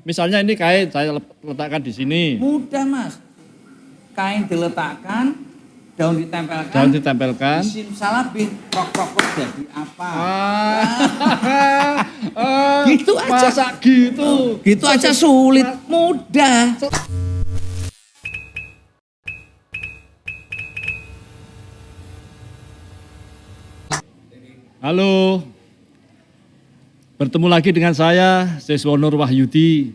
Misalnya ini kain saya letakkan di sini. Mudah Mas. Kain diletakkan, daun ditempelkan. Daun ditempelkan. Simsalabim, prok jadi apa? Gitu aja. Masa gitu? Gitu aja sulit, mudah. Halo, bertemu lagi dengan saya, Siswo Nur Wahyudi,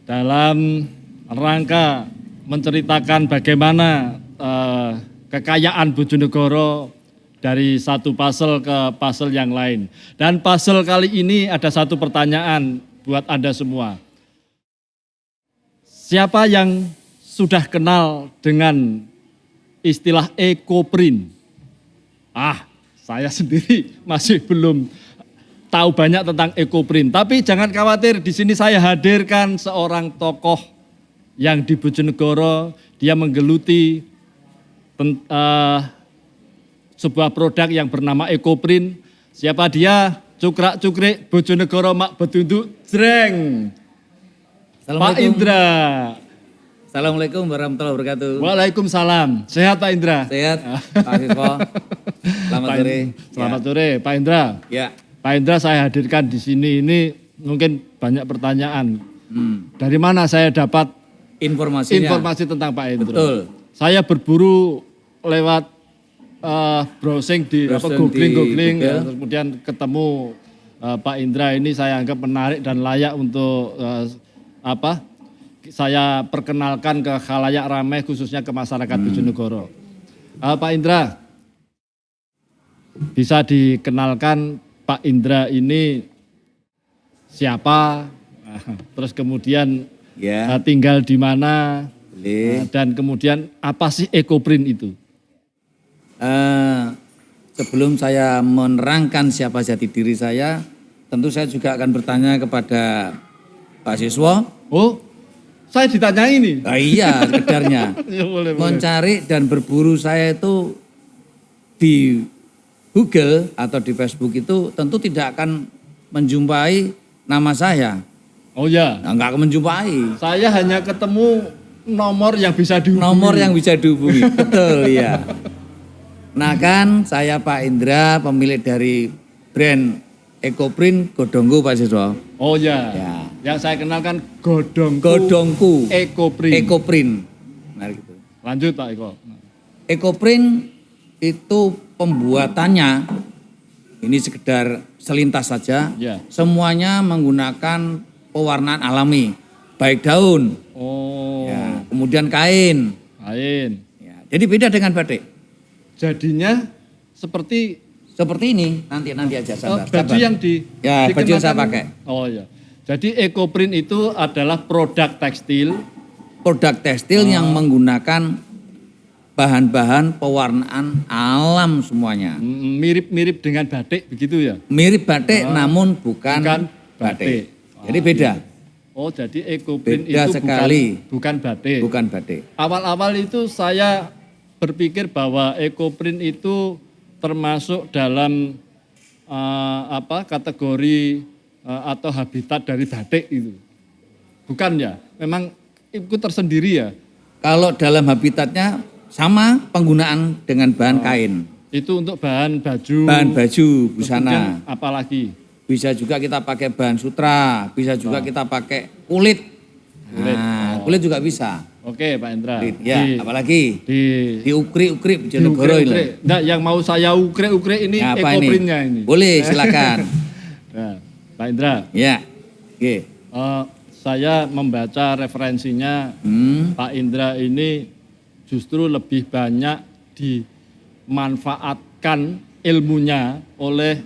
dalam rangka menceritakan bagaimana kekayaan Bojonegoro dari satu puzzle ke puzzle yang lain. Dan puzzle kali ini ada satu pertanyaan buat Anda semua. Siapa yang sudah kenal dengan istilah ekoprint? Saya sendiri masih belum tahu banyak tentang ekoprint. Tapi jangan khawatir, di sini saya hadirkan seorang tokoh yang di Bojonegoro, dia menggeluti sebuah produk yang bernama ekoprint. Siapa dia? Cukrak-cukrik Bojonegoro mak betunduk jreng. Pak Indra. Assalamualaikum warahmatullahi wabarakatuh. Waalaikumsalam. Sehat Pak Indra? Sehat, Pak Siswo. Selamat sore. Selamat sore, Pak Indra. Ya. Pak Indra, saya hadirkan di sini ini mungkin banyak pertanyaan. Dari mana saya dapat informasi tentang Pak Indra? Betul. Saya berburu lewat browsing di googling, ya, kemudian ketemu Pak Indra ini saya anggap menarik dan layak untuk saya perkenalkan ke khalayak ramai khususnya ke masyarakat Bojonegoro. Pak Indra, bisa dikenalkan Pak Indra ini siapa, terus kemudian tinggal di mana, dan kemudian apa sih ekoprint itu? Sebelum saya menerangkan siapa jati diri saya, tentu saya juga akan bertanya kepada Pak Siswo. Oh, saya ditanya ini? Iya, sekedarnya. Ya, boleh. Mencari dan berburu saya itu di Google atau di Facebook itu tentu tidak akan menjumpai nama saya. Oh ya? Enggak akan menjumpai. Saya hanya ketemu nomor yang bisa dihubungi. Nomor yang bisa dihubungi, betul ya. Nah kan saya Pak Indra, pemilik dari brand ekoprint Godongku Pak Siswo. Oh ya. Yang saya kenalkan Godongku ekoprint. Nah, gitu. Lanjut Pak Eko. Ekoprint itu pembuatannya ini sekedar selintas saja. Ya. Semuanya menggunakan pewarnaan alami, baik daun, kemudian kain. Ya, jadi beda dengan batik. Jadinya seperti ini nanti aja sabar. Baju yang baju yang saya pakai. Oh ya. Jadi ekoprint itu adalah produk tekstil. Produk tekstil yang menggunakan bahan-bahan pewarnaan alam semuanya. Mirip-mirip dengan batik begitu ya? Mirip batik namun bukan batik. Jadi beda. Oh, jadi ekoprint beda itu sekali. Bukan batik. Bukan batik. Awal-awal itu saya berpikir bahwa ekoprint itu termasuk dalam kategori atau habitat dari batik itu. Bukan ya? Memang ikut tersendiri ya? Kalau dalam habitatnya sama penggunaan dengan bahan kain. Itu untuk bahan baju. Bahan baju, busana. Apalagi? Bisa juga kita pakai bahan sutra, bisa juga kita pakai kulit. Kulit juga bisa. Oke Pak Indra. Ya, apalagi? Diukrik-ukrik Bojonegoro ini. Nah, yang mau saya ukrik-ukrik ini ekoprintnya ini. Boleh, silakan. Nah, Pak Indra. Ya. Oke. Saya membaca referensinya Pak Indra ini justru lebih banyak dimanfaatkan ilmunya oleh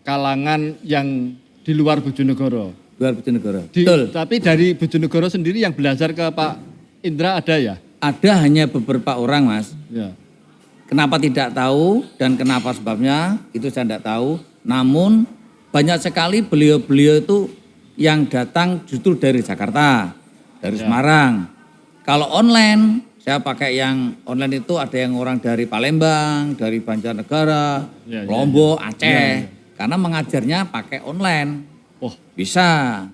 kalangan yang di luar Bojonegoro. Betul. Tapi dari Bojonegoro sendiri yang belajar ke Pak Indra ada ya? Ada, hanya beberapa orang Mas. Ya. Kenapa tidak tahu dan kenapa sebabnya itu saya tidak tahu. Namun banyak sekali beliau-beliau itu yang datang justru dari Jakarta, dari Semarang. Kalau online, saya pakai yang online itu ada yang orang dari Palembang, dari Banjarnegara, Lombok, Aceh. Karena mengajarnya pakai online. Oh, Bisa.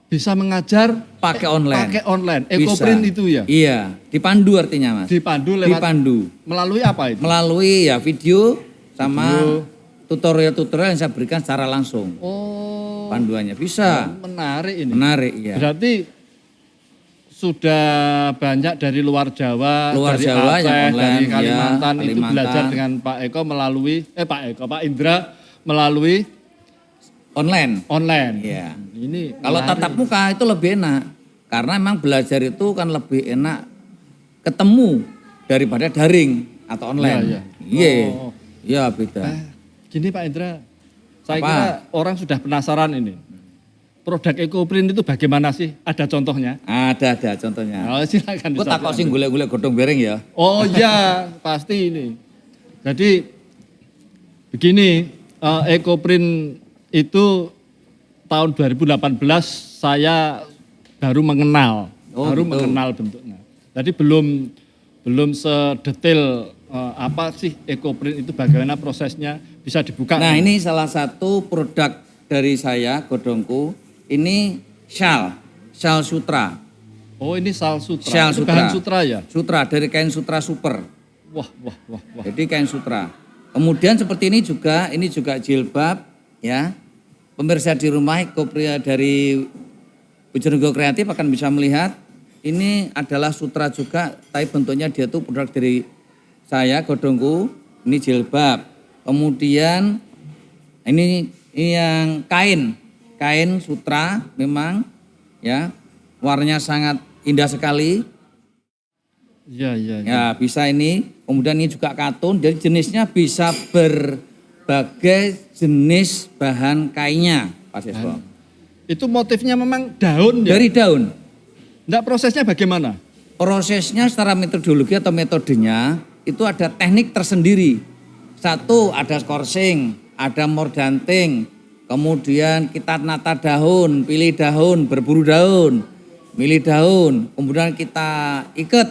bisa mengajar Pakai online. Pakai online. Bisa. Ekoprint itu ya. Iya, dipandu artinya Mas. Dipandu lewat Dipandu. melalui apa itu? Melalui ya video sama Video. tutorial-tutorial yang saya berikan secara langsung. Oh, Panduannya bisa. menarik ini. Menarik ya. Berarti sudah banyak dari luar Jawa, Luar dari Jawa Aceh, yang online, dari ya, Kalimantan, itu Kalimantan. belajar dengan Pak Eko melalui Pak Indra melalui Online. online. Iya. Ini Kalau menarik. tatap muka itu lebih enak. Karena memang belajar itu kan lebih enak ketemu daripada daring atau online. Iya, Iya. Oh. Iya beda. Gini Pak Indra, saya Apa? kira orang sudah penasaran ini. Produk Ekoprint itu bagaimana sih? Ada contohnya? Ada contohnya. Oh, silakan. Kok takut sing golek-golek godhong bereng ya? Oh iya, pasti ini. Jadi begini, Ekoprint itu tahun 2018 saya baru mengenal, Oh, baru gitu. mengenal bentuknya. Jadi belum sedetail apa sih Ekoprint itu, bagaimana prosesnya, bisa dibuka. Nah ini salah satu produk dari saya, godongku. Ini Shal Sutra. Oh ini Shal Sutra. Shal Itu Sutra. bahan sutra ya? Sutra dari kain sutra super. Wah. Jadi kain sutra. Kemudian seperti ini juga jilbab ya. Pemirsa di rumah Ekopria dari Bojonegoro Kreatif akan bisa melihat ini adalah sutra juga, tapi bentuknya dia tuh produk dari saya, godongku. Ini jilbab. Kemudian ini yang kain sutra memang ya. Warnanya sangat indah sekali. Iya. Ya, bisa ini. Kemudian ini juga katun. Jadi jenisnya bisa berbagai jenis bahan kainnya, Pak Siswa. Itu motifnya memang daun ya? Dari daun. Enggak, prosesnya bagaimana? Prosesnya secara metodologi atau metodenya itu ada teknik tersendiri. Satu ada skorsing, ada mordanting, kemudian kita nata daun, pilih daun, berburu daun, milih daun, kemudian kita ikat,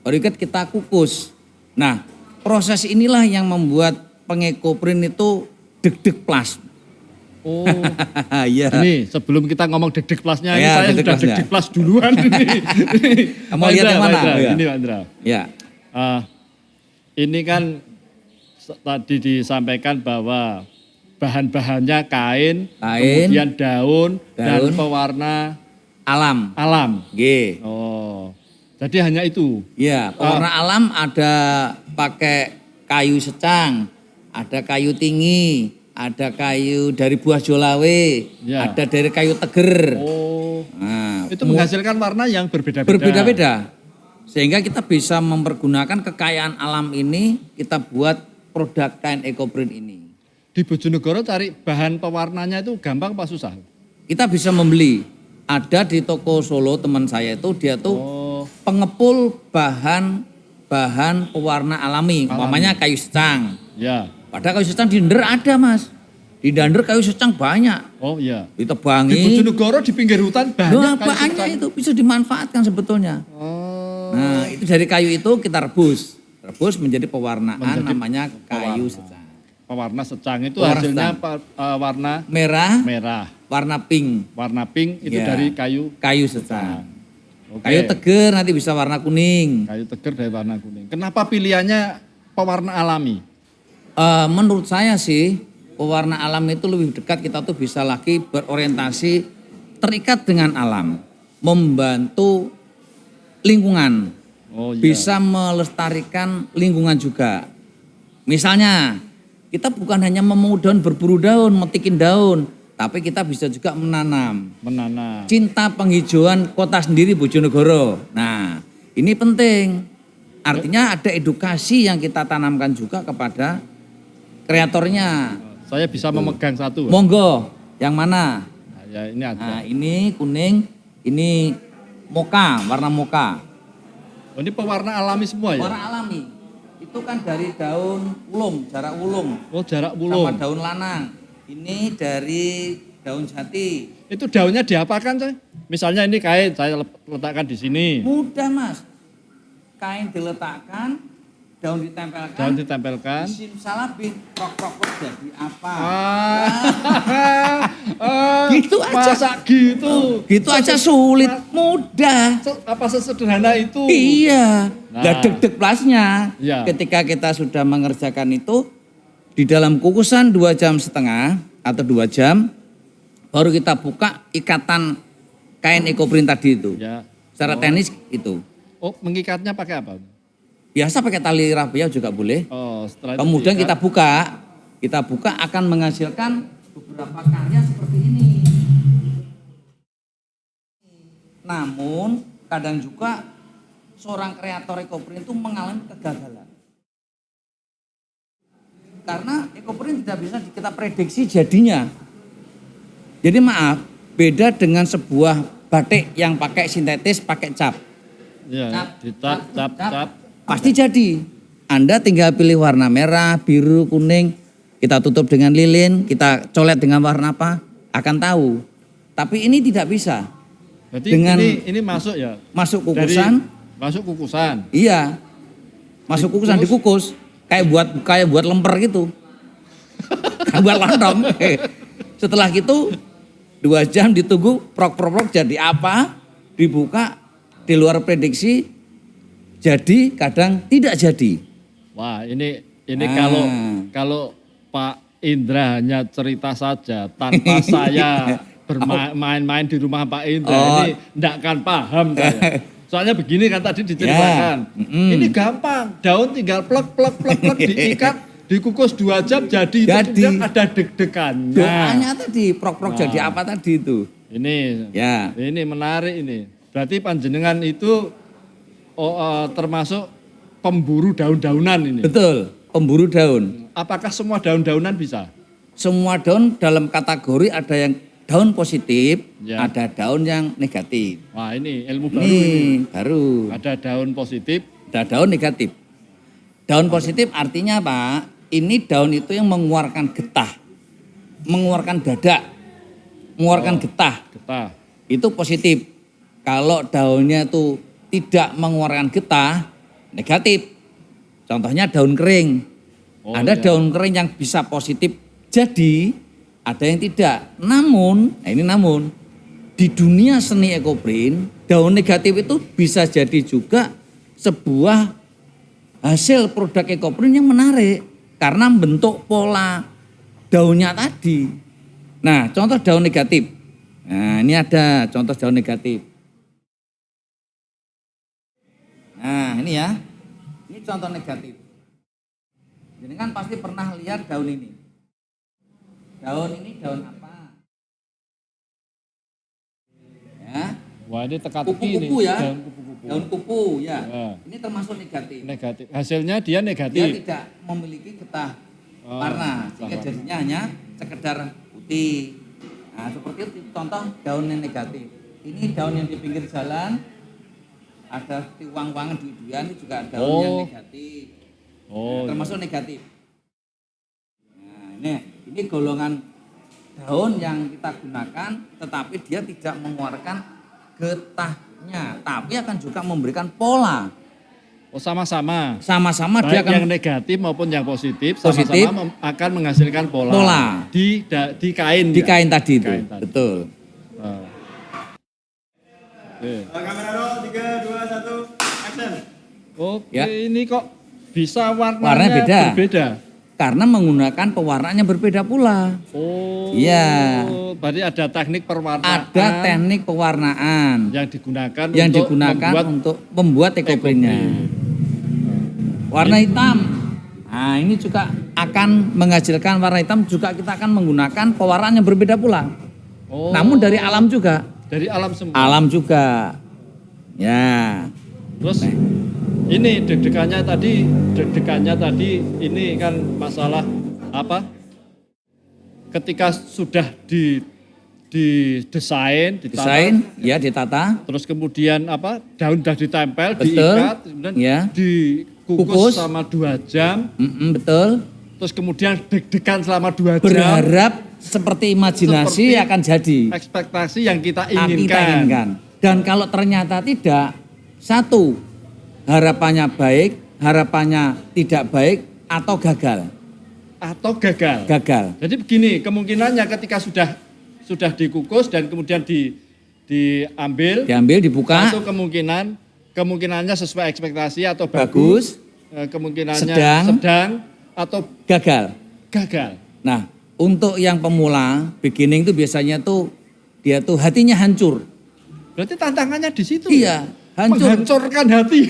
baru ikat kita kukus. Nah, proses inilah yang membuat pengekoprint itu deg-deg plus. Oh, Iya. ini sebelum kita ngomong deg-deg plusnya, ini Ya, saya deg-deg sudah plusnya. deg-deg plus duluan ini. Kamu Pak lihat Indra, yang Pak mana? Indra, Ya. ini Pak Indra. Ya. Ini kan tadi disampaikan bahwa bahan-bahannya kain, kemudian daun, dan Daun. pewarna Alam. alam. G. Oh, jadi hanya itu. Ya, pewarna alam ada pakai kayu secang, ada kayu tinggi, ada kayu dari buah jolawe, Ya. ada dari kayu teger. Oh, Nah, itu menghasilkan warna yang berbeda-beda. berbeda-beda. Sehingga kita bisa mempergunakan kekayaan alam ini, kita buat produk kain ekoprint ini. Di Bojonegoro cari bahan pewarnanya itu gampang apa susah? Kita bisa membeli. Ada di toko Solo teman saya itu, dia tuh Oh, pengepul bahan pewarna alami, umpamanya kayu secang. ya. Padahal kayu secang di Dander ada mas. Di Dander kayu secang banyak. Oh iya. Di Ditebangi. Bojonegoro di pinggir hutan banyak Nah, kayu banyak secang. itu bisa dimanfaatkan sebetulnya. Oh. Nah itu dari kayu itu kita rebus. Rebus menjadi pewarnaan Menjadi namanya kayu pewarna. secang. Pewarna secang itu Pewarna hasilnya secang. warna Merah, merah. warna pink. Warna pink itu Iya. dari kayu Kayu secang. Oke. Kayu teger nanti bisa warna kuning. Kayu teger dari warna kuning. Kenapa pilihannya pewarna alami? Menurut saya sih pewarna alam itu lebih dekat, kita tuh bisa lagi berorientasi terikat dengan alam. Membantu lingkungan. Oh iya. Bisa melestarikan lingkungan juga. Misalnya, kita bukan hanya memau daun, berburu daun, metikin daun, tapi kita bisa juga menanam. Menanam. Cinta penghijauan kota sendiri Bojonegoro. Nah, ini penting. Artinya ada edukasi yang kita tanamkan juga kepada kreatornya. Saya bisa memegang satu. Pak? Monggo, yang mana? Nah, ya ini ada. Nah, ini kuning, ini moka, warna moka. Oh, ini pewarna alami semua ya? Warna alami. Itu kan dari daun ulung, jarak ulung. Oh, jarak Sama bulung. daun lanang. Ini dari daun jati. Itu daunnya diapakan, coy? Misalnya ini kain, saya letakkan di sini. Mudah mas. Kain diletakkan, daun ditempelkan. Daun ditempelkan. Simsalabim, prok jadi apa? Gitu aja. Masa gitu? Gitu aja sulit, mudah. Apa sesederhana itu? Iya. Nah, deg-deg plusnya. Ya. Ketika kita sudah mengerjakan itu di dalam kukusan 2,5 jam atau 2 jam, baru kita buka ikatan kain ekoprint tadi itu. Ya. Secara teknis itu. Oh, mengikatnya pakai apa? Biasa pakai tali rafia juga boleh. Oh, setelah Kemudian kita buka akan menghasilkan beberapa karya seperti ini. Namun kadang juga seorang kreator ekoprint itu mengalami kegagalan. Karena ekoprint tidak bisa kita prediksi jadinya. Jadi maaf, beda dengan sebuah batik yang pakai sintetis, pakai cap. Ya, cap. Pasti jadi. Anda tinggal pilih warna merah, biru, kuning. Kita tutup dengan lilin, kita colet dengan warna apa, akan tahu. Tapi ini tidak bisa. Berarti dengan ini masuk ya? Masuk kukusan. Masuk kukusan. Iya. Masuk kukusan, dikukus. Kayak buat lemper gitu. Kayak buat lontong. Setelah gitu 2 jam ditunggu, prok jadi apa, dibuka, di luar prediksi, jadi kadang tidak jadi. Wah, ini kalau Pak Indra hanya cerita saja tanpa saya bermain-main di rumah Pak Indra, ini enggak akan paham saya. Soalnya begini kan tadi diceritakan. Ya. Ini gampang, daun tinggal plek diikat, dikukus 2 jam jadi. Kemudian ada deg-degannya. Doanya tadi, prok jadi apa tadi itu. Ini menarik ini. Berarti panjenengan itu termasuk pemburu daun-daunan ini. Betul, pemburu daun. Apakah semua daun-daunan bisa? Semua daun dalam kategori ada yang daun positif, ya. Ada daun yang negatif. Wah, ini ilmu baru ini. Baru. Ada daun positif, ada daun negatif. Daun positif artinya apa? Ini daun itu yang mengeluarkan getah, mengeluarkan dadak, mengeluarkan getah. Itu positif. Kalau daunnya itu tidak mengeluarkan getah, negatif. Contohnya daun kering. Ada daun kering yang bisa positif jadi, ada yang tidak. Namun, di dunia seni ekoprint, daun negatif itu bisa jadi juga sebuah hasil produk ekoprint yang menarik. Karena bentuk pola daunnya tadi. Nah, contoh daun negatif. Nah, ini ada contoh daun negatif. Nah, ini ya. Ini contoh negatif. Jadi kan pasti pernah lihat daun ini. Daun ini daun apa? Ya. Wah, ini teka-teki ini. Kupu-kupu ya. Daun kupu ya. Ini termasuk negatif. Hasilnya dia negatif. Dia tidak memiliki getah warna. Sehingga jadinya hanya sekedar putih. Nah, seperti itu contoh daun yang negatif. Ini daun yang di pinggir jalan. Ada uang-uangan duit-duitan, ini juga daun yang negatif. Termasuk negatif. Nah, ini golongan daun yang kita gunakan, tetapi dia tidak mengeluarkan getahnya, tapi akan juga memberikan pola. Sama-sama. Sama-sama dia akan yang negatif maupun yang positif sama-sama akan menghasilkan pola. Di kain. Di kain tadi itu. Betul. Kamera roll 3, 2, 1, action. Oke, ini kok bisa warnanya berbeda? Karena menggunakan pewarnaan yang berbeda pula. Iya. Berarti ada teknik pewarnaan. Ada teknik pewarnaan yang digunakan untuk membuat ekoprintnya. Warna hitam. Nah, ini juga akan menghasilkan warna hitam, juga kita akan menggunakan pewarnaan yang berbeda pula. Namun dari alam juga. Dari alam semua. Alam juga. Ya. Terus ini deg-degannya tadi ini kan masalah apa? Ketika sudah didesain, ditata. Terus kemudian apa? Daun sudah ditempel, diikat, kemudian dikukus sama 2 jam. Betul. Terus kemudian deg-degan selama 2 jam. Berharap seperti imajinasi akan jadi. Ekspektasi yang kita inginkan. Dan kalau ternyata tidak, satu, harapannya baik, harapannya tidak baik atau gagal? Atau gagal. Gagal. Jadi begini, kemungkinannya ketika sudah dikukus dan kemudian diambil, Dibuka. satu kemungkinannya sesuai ekspektasi atau Bagus. kemungkinannya Sedang. atau Gagal. gagal. Nah, untuk yang pemula, beginning itu biasanya tuh dia tuh hatinya hancur. Berarti tantangannya di situ. Iya, hancur. Menghancurkan hati.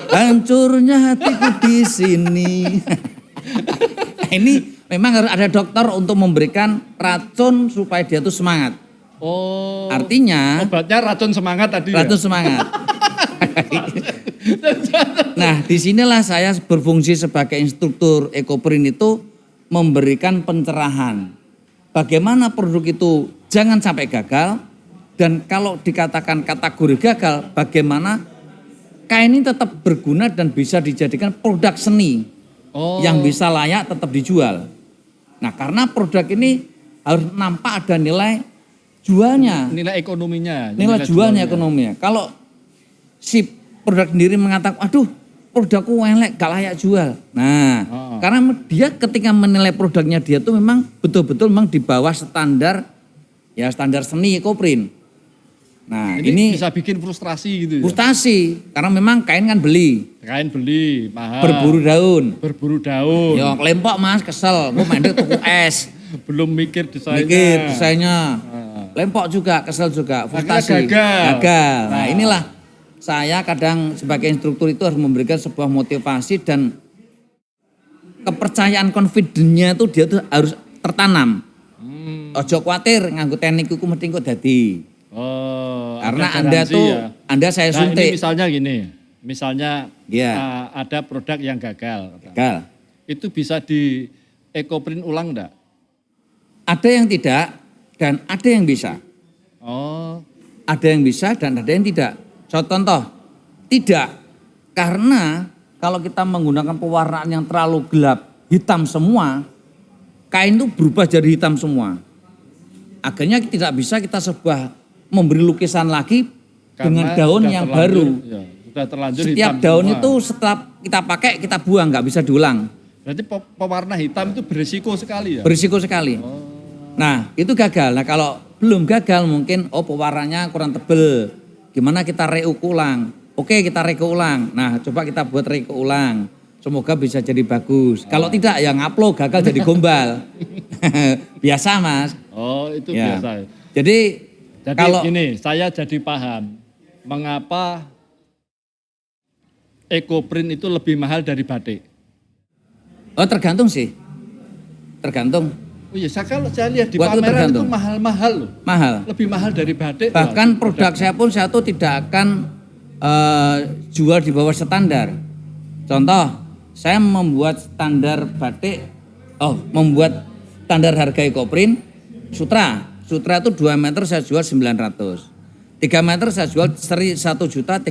Hancurnya hatiku di sini. Ini memang harus ada dokter untuk memberikan racun supaya dia tuh semangat. Oh. Artinya Obatnya racun semangat tadi. racun semangat. Nah, disinilah saya berfungsi sebagai instruktur Ekoprint itu memberikan pencerahan. Bagaimana produk itu jangan sampai gagal, dan kalau dikatakan kategori gagal, bagaimana kain ini tetap berguna dan bisa dijadikan produk seni yang bisa layak tetap dijual. Nah, karena produk ini harus nampak ada nilai jualnya. Nilai ekonominya. Nilai jualnya ekonominya. Kalau si produk sendiri mengatakan, aduh produkku elek gak layak jual. Nah, karena dia ketika menilai produknya dia tuh memang betul-betul memang di bawah standar, ya standar seni Ekoprint. Nah, ini bisa bikin frustrasi gitu ya. frustasi karena memang kain kan beli. Kain beli, mahal. Berburu daun. Ya lempok Mas, kesel. Gue main tuku es. Belum mikir desainnya. Mikir desainnya. Lempok juga, kesel juga, frustasi. Gagal. Nah, inilah saya kadang sebagai instruktur itu harus memberikan sebuah motivasi dan kepercayaan, confidence-nya itu dia tuh harus tertanam. Ojo khawatir nganggo teknik iku mesti kok dadi. Oh, karena ada Anda garansi tuh ya. Anda saya Nah, suntik. ini misalnya gini. Misalnya Iya. ada produk yang gagal. Gagal. Itu bisa di Ekoprint ulang enggak? Ada yang tidak dan ada yang bisa. Oh. Ada yang bisa dan ada yang tidak. Contoh, tidak. Karena kalau kita menggunakan pewarnaan yang terlalu gelap, hitam semua, kain itu berubah jadi hitam semua. Akhirnya tidak bisa kita memberi lukisan lagi dengan Karena daun sudah yang terlanjur, baru. Ya, sudah terlanjur Setiap hitam daun semua. itu setelah kita pakai, kita buang, nggak bisa diulang. Berarti pewarna hitam itu berisiko sekali ya? Berisiko sekali. Nah, itu gagal. Nah, kalau belum gagal mungkin pewarnanya kurang tebel. Gimana kita reuk ulang? Oke, kita reuk ulang. Nah, coba kita buat reuk ulang. Semoga bisa jadi bagus. Kalau tidak ya ngupload gagal jadi gombal. Biasa, Mas. Oh, itu Ya. biasa. Jadi kalau gini, saya jadi paham mengapa Ekoprint itu lebih mahal dari batik. tergantung sih. Tergantung. Oh iya, kalau saya lihat di Buat itu pameran itu tergantung. mahal-mahal loh. Mahal. Lebih mahal dari batik. Bahkan produk saya pun saya tuh tidak akan jual di bawah standar. Contoh, saya membuat standar batik, membuat standar harga Ekoprint, sutra. Sutra itu 2 meter saya jual 900. 3 meter saya jual 1.350.000.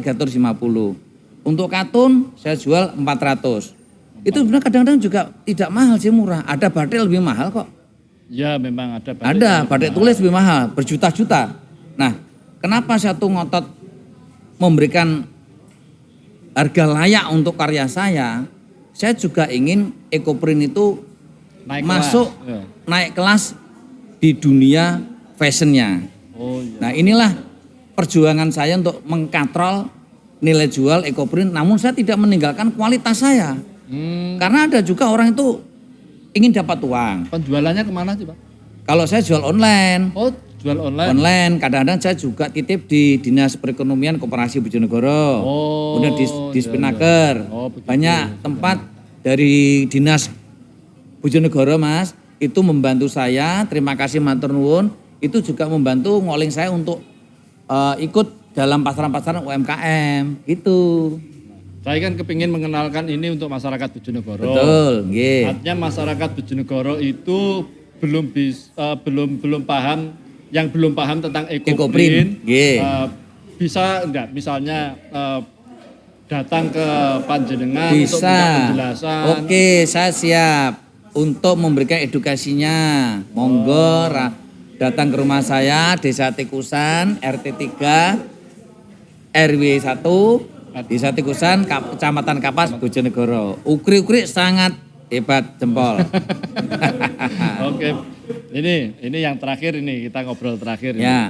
Untuk katun saya jual 400. Itu sebenarnya kadang-kadang juga tidak mahal sih, murah. Ada batik lebih mahal kok. Ya memang ada batik. Ada, batik tulis lebih mahal, berjuta-juta. Nah, kenapa saya tuh ngotot memberikan harga layak untuk karya saya? Saya juga ingin Ekoprint itu masuk naik kelas di dunia fashionnya. Oh iya. Nah, inilah perjuangan saya untuk mengkatrol nilai jual Ekoprint, namun saya tidak meninggalkan kualitas saya. Karena ada juga orang itu ingin dapat uang. Penjualannya kemana sih Pak? Kalau saya jual online. Oh, jual online. Online, kadang-kadang saya juga titip di Dinas Perekonomian Koperasi Bojonegoro. Kemudian di Spinaker. Begitu. Banyak tempat dari Dinas Bojonegoro, Mas, itu membantu saya. Terima kasih matur nuwun. Itu juga membantu ngoling saya untuk ikut dalam pasaran-pasaran UMKM gitu. Saya kan kepingin mengenalkan ini untuk masyarakat Bojonegoro. Betul, nggih. Artinya masyarakat Bojonegoro itu belum paham, yang belum paham tentang Ekoprint. Nggih. Bisa enggak misalnya datang ke panjenengan untuk Bisa. minta penjelasan. Oke, saya siap untuk memberikan edukasinya. Monggo datang ke rumah saya, Desa Tikusan, RT 3, RW 1, Desa Tikusan, Kecamatan Kapas, Bojonegoro. Ukri-ukri sangat hebat jempol. Oke, ini yang terakhir ini kita ngobrol terakhir. Ya,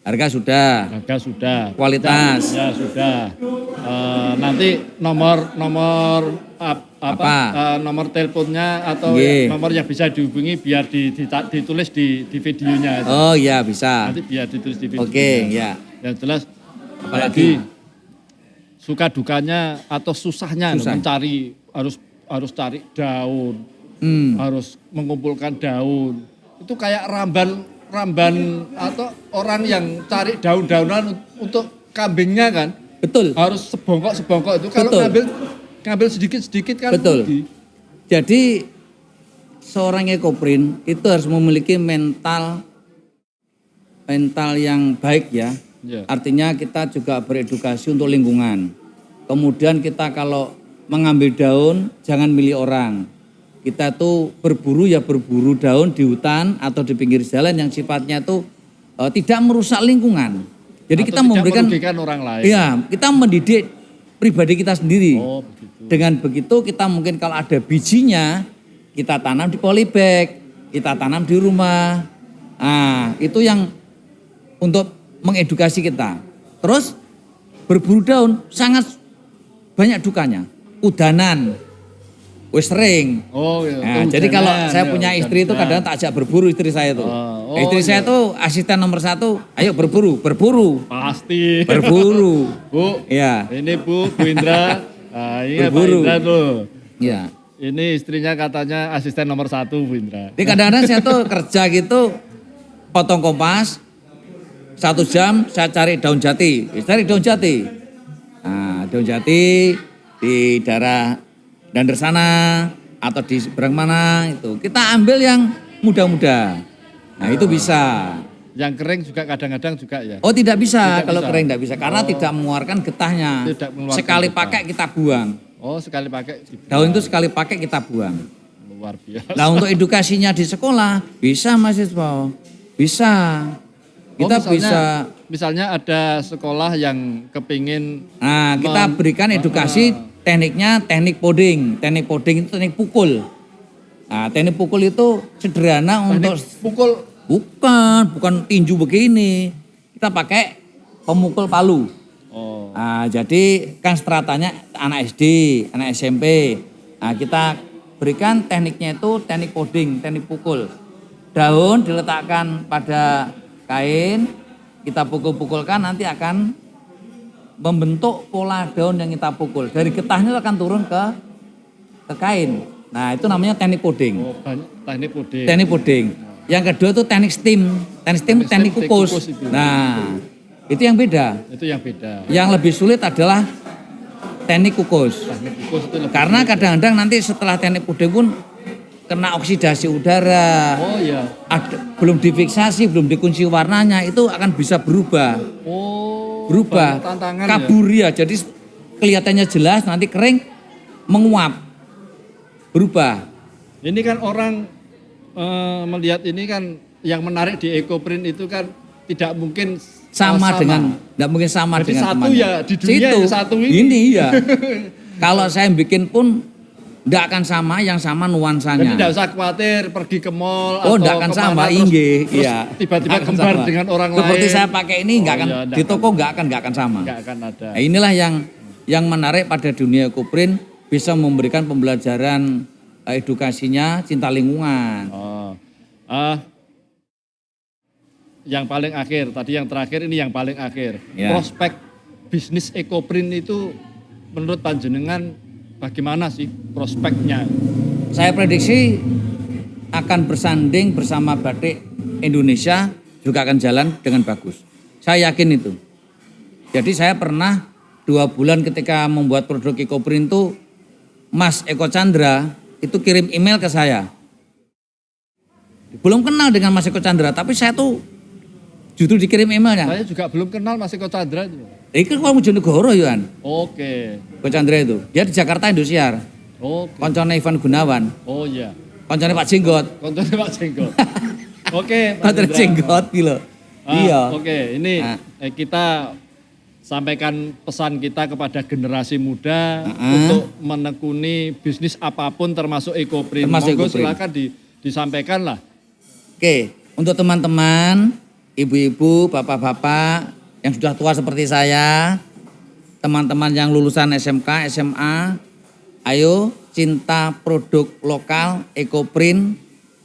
harga sudah, Harga sudah. kualitas. Ya sudah. Nanti nomor nomor teleponnya atau Nggih. nomor yang bisa dihubungi biar ditulis di videonya. Itu. Oh iya bisa. Nanti biar ditulis di videonya. Oke, ya. Yang jelas Apalagi? suka dukanya atau susahnya Susah. mencari harus cari daun, harus mengumpulkan daun. Itu kayak ramban atau orang yang cari daun-daunan untuk kambingnya kan. Betul. Harus sebongkok itu kalau Betul. ngambil sedikit-sedikit kan. Betul. rugi. Jadi seorang ekoprin itu harus memiliki mental yang baik ya. Ya. Artinya kita juga beredukasi untuk lingkungan. Kemudian kita kalau mengambil daun jangan milih orang. Kita tuh berburu daun di hutan atau di pinggir jalan yang sifatnya tuh tidak merusak lingkungan. Jadi Atau kita tidak memberikan merugikan orang lain. Iya, kita mendidik pribadi kita sendiri. Oh, begitu. Dengan begitu kita mungkin kalau ada bijinya kita tanam di polybag, kita tanam di rumah. Nah, itu yang untuk mengedukasi kita. Terus berburu daun sangat banyak dukanya. Udanan, wis sering. Oh, iya. Nah, jadi kalau saya punya istri itu kadang kadang tak ajak berburu istri saya itu. Oh, Istri saya iya. tuh asisten nomor 1, ayo berburu. Pasti. Berburu. Bu, Iya. ini Bu Indra. Iya Pak Berburu. Indra tuh. Iya. Ini istrinya katanya asisten nomor 1 Bu Indra. Jadi kadang-kadang saya tuh kerja gitu, potong kompas, 1 jam saya cari daun jati. Cari daun jati. Nah, daun jati di daerah Dander sana atau di seberang mana itu. Kita ambil yang muda-muda. Nah itu bisa. Yang kering juga kadang-kadang juga ya. Oh tidak bisa, Tidak kalau bisa. kering tidak bisa. Karena tidak mengeluarkan getahnya. Tidak mengeluarkan Sekali getah. pakai kita buang. Oh sekali pakai. Daun itu sekali pakai kita buang. Luar biasa. Nah untuk edukasinya di sekolah bisa mahasiswa, bisa. Kita Misalnya ada sekolah yang kepingin. Nah kita berikan edukasi tekniknya teknik poding. Teknik poding itu teknik pukul. Nah teknik pukul itu sederhana untuk Pukul. bukan tinju begini. Kita pakai pemukul palu. Oh. Nah, jadi kan stratanya anak SD, anak SMP. Nah, kita berikan tekniknya itu teknik poding, teknik pukul. Daun diletakkan pada kain, kita pukul-pukulkan nanti akan membentuk pola daun yang kita pukul. Dari getahnya itu akan turun ke kain. Nah, itu namanya teknik poding. Oh, banyak teknik puding. Teknik poding. Yang kedua itu teknik steam. Teknik steam itu teknik kukus. itu. Nah, itu yang beda. Itu yang beda. Yang lebih sulit adalah teknik kukus. Teknik kukus itu lebih. Karena kadang-kadang nanti setelah teknik puding pun kena oksidasi udara. Oh iya. Belum difiksasi, belum dikunci warnanya, itu akan bisa berubah. Oh. Berubah. banyak tantangan Kabur ya. Jadi kelihatannya jelas, nanti kering, menguap. Berubah. Ini kan orang melihat ini kan yang menarik di EcoPrint itu kan tidak mungkin Sama dengan, tidak mungkin sama Jadi dengan satu temannya. ya, di dunia Situ, yang satu ini. Ini iya. Kalau saya bikin pun tidak akan sama, yang sama Jadi nuansanya. tidak usah khawatir pergi ke mall Oh, atau enggak akan kemana, sama, terus- inggih. terus Iya. tiba-tiba Nggak akan kembar sama. dengan orang Seperti lain. saya pakai ini enggak akan iya, nggak di akan. toko enggak akan sama. Enggak akan ada. Nah, inilah yang menarik pada dunia EcoPrint, bisa memberikan pembelajaran edukasinya cinta lingkungan. Oh. Yang paling akhir, tadi yang terakhir ini yang paling akhir. Ya. Prospek bisnis EcoPrint itu menurut panjenengan bagaimana sih prospeknya? Saya prediksi akan bersanding bersama batik Indonesia juga akan jalan dengan bagus. Saya yakin itu. Jadi saya pernah 2 bulan ketika membuat produk EcoPrint itu, Mas Eko Chandra itu kirim email ke saya. Belum kenal dengan Mas Eko Chandra, tapi saya tuh justru dikirim emailnya. Saya juga belum kenal Mas Eko Chandra itu. Ini kan Bojonegoro Yohan, Oke. Eko Chandra itu. Dia di Jakarta Indosiar. Oke. Koncone Ivan Gunawan, Oh iya. koncone Pak Jenggot. Kontennya Pak Jenggot. Oke, Pak Koncone Indra. Jenggot gitu. Iya. Oke, ini Ah. kita sampaikan pesan kita kepada generasi muda untuk menekuni bisnis apapun termasuk Ecoprint. Termasuk Monggo Ecoprint. silakan disampaikan lah. Oke, untuk teman-teman, ibu-ibu, bapak-bapak yang sudah tua seperti saya, teman-teman yang lulusan SMK, SMA, ayo cinta produk lokal Ecoprint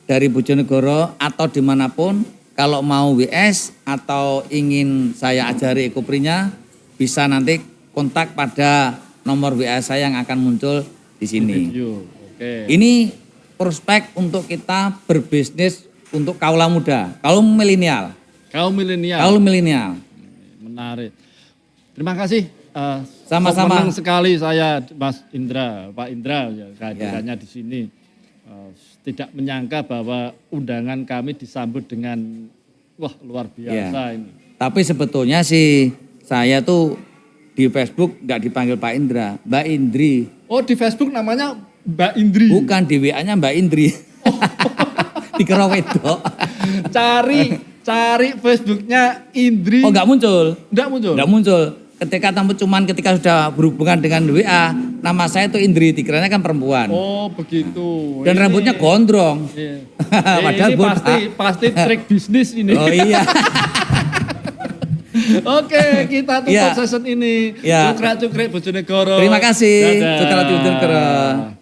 dari Bojonegoro atau dimanapun. Kalau mau WS atau ingin saya ajari Ecoprintnya, bisa nanti kontak pada nomor WA saya yang akan muncul di sini. Video. Oke. Ini prospek untuk kita berbisnis untuk kaula muda, kaum milenial. Kaum milenial. Kaum milenial. Menarik. Terima kasih. Sama-sama. Senang sekali saya Mas Indra, Pak Indra ya, kehadirannya di sini. Tidak menyangka bahwa undangan kami disambut dengan wah luar biasa ini. Tapi sebetulnya sih saya tuh di Facebook nggak dipanggil Pak Indra, Mbak Indri. Oh di Facebook namanya Mbak Indri. Bukan, di WA-nya Mbak Indri. Dikira wedok. Cari Facebooknya Indri. Oh nggak muncul. Nggak muncul. Nggak muncul. Ketika ketika sudah berhubungan dengan WA, nama saya itu Indri, dikiranya kan perempuan. Oh begitu. Dan rambutnya gondrong. Iya. Padahal ini botak. pasti trik bisnis ini. Oh iya. Oke, kita tutup Iya. session ini. Iya. Cukrak-cukrik Bojonegoro. Terima kasih. Dadah. Cukrak-cukrik Bojonegoro.